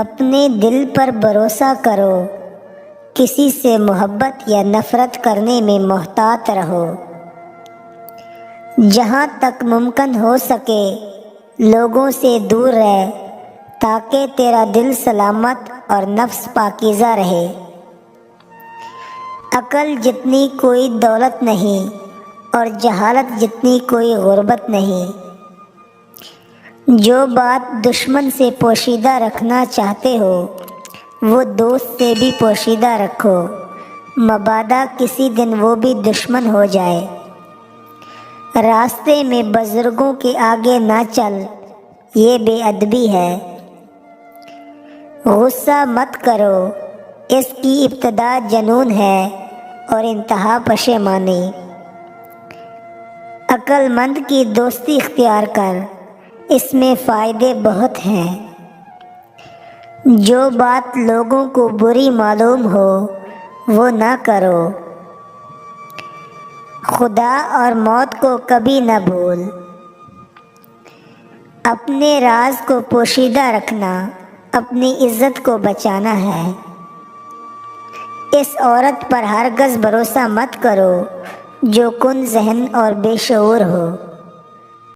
اپنے دل پر بھروسہ کرو، کسی سے محبت یا نفرت کرنے میں محتاط رہو۔ جہاں تک ممکن ہو سکے لوگوں سے دور رہ تاکہ تیرا دل سلامت اور نفس پاکیزہ رہے۔ عقل جتنی کوئی دولت نہیں اور جہالت جتنی کوئی غربت نہیں۔ جو بات دشمن سے پوشیدہ رکھنا چاہتے ہو وہ دوست سے بھی پوشیدہ رکھو، مبادا کسی دن وہ بھی دشمن ہو جائے۔ راستے میں بزرگوں کے آگے نہ چل، یہ بے ادبی ہے۔ غصہ مت کرو، اس کی ابتدا جنون ہے اور انتہا پشیمانی۔ عقل مند کی دوستی اختیار کر، اس میں فائدے بہت ہیں۔ جو بات لوگوں کو بری معلوم ہو وہ نہ کرو۔ خدا اور موت کو کبھی نہ بھول۔ اپنے راز کو پوشیدہ رکھنا اپنی عزت کو بچانا ہے۔ اس عورت پر ہرگز بھروسہ مت کرو جو کن ذہن اور بے شعور ہو۔